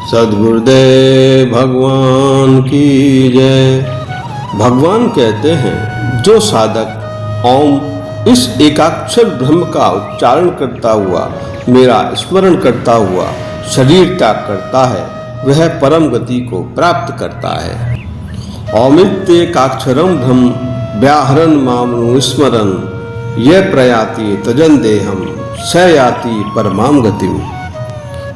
सद्गुरुदेव भगवान की जय। भगवान कहते हैं, जो साधक ओम इस एकाक्षर ब्रह्म का उच्चारण करता हुआ, मेरा स्मरण करता हुआ शरीर त्याग करता है, वह परम गति को प्राप्त करता है। ओमित्येकाक्षरम ब्रह्म व्याहरन् मामनु स्मरन् यह प्रयाति तजन देहम स याति परमाम गतिम।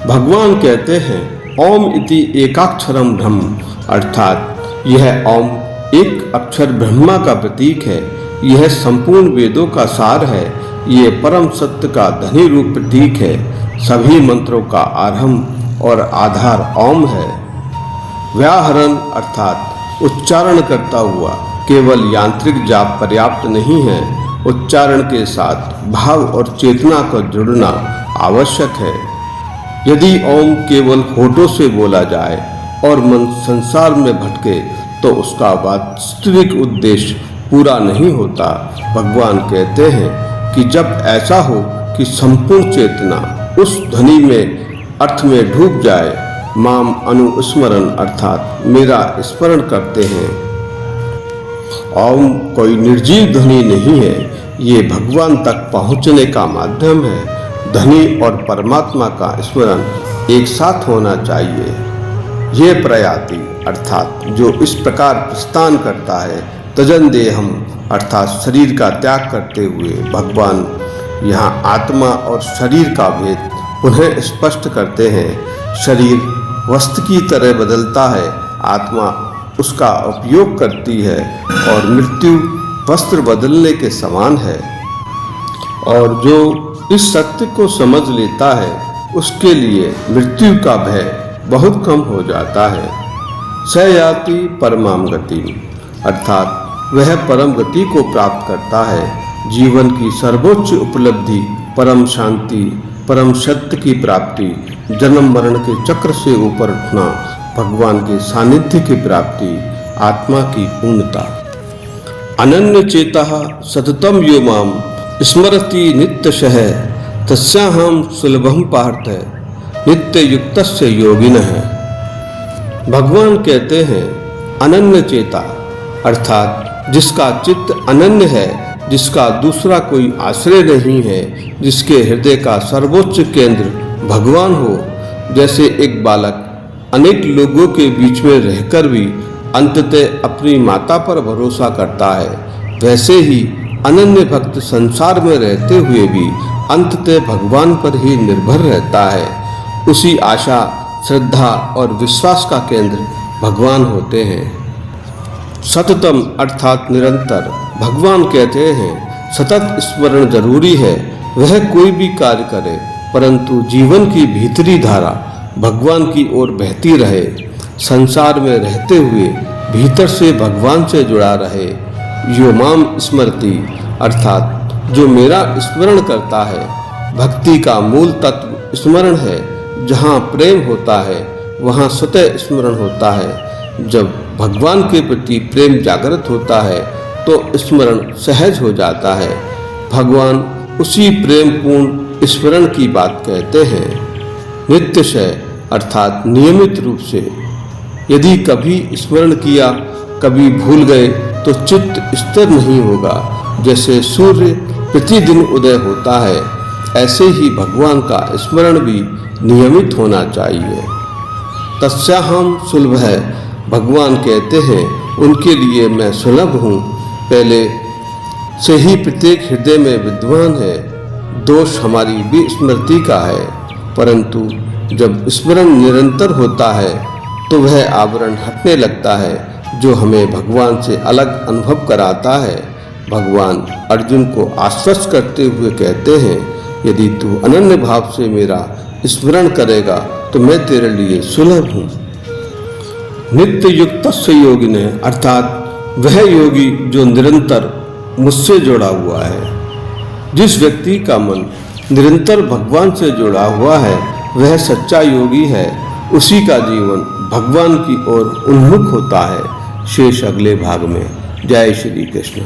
भगवान कहते हैं, ओम इति एकाक्षरम ब्रह्म, अर्थात यह ओम एक अक्षर ब्रह्मा का प्रतीक है। यह संपूर्ण वेदों का सार है। ये परम सत्य का धनी रूप प्रतीक है। सभी मंत्रों का आरंभ और आधार ओम है। व्याहरण अर्थात उच्चारण करता हुआ केवल यांत्रिक जाप पर्याप्त नहीं है। उच्चारण के साथ भाव और चेतना का जुड़ना आवश्यक है। यदि ओम केवल होठों से बोला जाए और मन संसार में भटके तो उसका वास्तविक उद्देश्य पूरा नहीं होता। भगवान कहते हैं कि जब ऐसा हो कि संपूर्ण चेतना उस ध्वनि में अर्थ में डूब जाए, माम अनुस्मरण अर्थात मेरा स्मरण करते हैं। ओम कोई निर्जीव ध्वनि नहीं है, ये भगवान तक पहुँचने का माध्यम है। ध्वनि और परमात्मा का स्मरण एक साथ होना चाहिए। ये प्रयाति अर्थात जो इस प्रकार प्रस्थान करता है, तजन देहम अर्थात शरीर का त्याग करते हुए भगवान यहाँ आत्मा और शरीर का भेद पुनः स्पष्ट करते हैं। शरीर वस्तु की तरह बदलता है, आत्मा उसका उपयोग करती है और मृत्यु वस्त्र बदलने के समान है। और जो इस सत्य को समझ लेता है, उसके लिए मृत्यु का भय बहुत कम हो जाता है। स याति परमाम गति अर्थात वह परम गति को प्राप्त करता है। जीवन की सर्वोच्च उपलब्धि परम शांति, परम सत्य की प्राप्ति, जन्म मरण के चक्र से ऊपर उठना, भगवान के सानिध्य की प्राप्ति, आत्मा की पूर्णता। अनन्य चेतः सततम यो माम स्मरति नित्यशः तस्याहं सुलभम पार्थ नित्य युक्तस्य योगिनः। भगवान कहते हैं, अनन्य चेता अर्थात जिसका चित्त अनन्य है, जिसका दूसरा कोई आश्रय नहीं है, जिसके हृदय का सर्वोच्च केंद्र भगवान हो। जैसे एक बालक अनेक लोगों के बीच में रहकर भी अंततः अपनी माता पर भरोसा करता है, वैसे ही अनन्य भक्त संसार में रहते हुए भी अंततः भगवान पर ही निर्भर रहता है। उसी आशा, श्रद्धा और विश्वास का केंद्र भगवान होते हैं। सततम अर्थात निरंतर। भगवान कहते हैं, सतत स्मरण जरूरी है। वह कोई भी कार्य करे, परंतु जीवन की भीतरी धारा भगवान की ओर बहती रहे। संसार में रहते हुए भीतर से भगवान से जुड़ा रहे। यो माम स्मृति अर्थात जो मेरा स्मरण करता है। भक्ति का मूल तत्व स्मरण है। जहाँ प्रेम होता है, वहाँ स्वतः स्मरण होता है। जब भगवान के प्रति प्रेम जागृत होता है तो स्मरण सहज हो जाता है। भगवान उसी प्रेम पूर्ण स्मरण की बात कहते हैं। नित्यशः अर्थात नियमित रूप से। यदि कभी स्मरण किया, कभी भूल गए तो चित्त स्थिर नहीं होगा। जैसे सूर्य प्रतिदिन उदय होता है, ऐसे ही भगवान का स्मरण भी नियमित होना चाहिए। तस्याहं सुलभ है। भगवान कहते हैं, उनके लिए मैं सुलभ हूँ। पहले से ही प्रत्येक हृदय में विद्वान है। दोष हमारी विस्मृति का है, परंतु जब स्मरण निरंतर होता है तो वह आवरण हटने लगता है, जो हमें भगवान से अलग अनुभव कराता है। भगवान अर्जुन को आश्वस्त करते हुए कहते हैं, यदि तू अनन्य भाव से मेरा स्मरण करेगा तो मैं तेरे लिए सुलभ हूँ। नित्य युक्तस्य योगिनः अर्थात वह योगी जो निरंतर मुझसे जुड़ा हुआ है। जिस व्यक्ति का मन निरंतर भगवान से जुड़ा हुआ है, वह सच्चा योगी है। उसी का जीवन भगवान की ओर उन्मुख होता है। शेष अगले भाग में। जय श्री कृष्ण।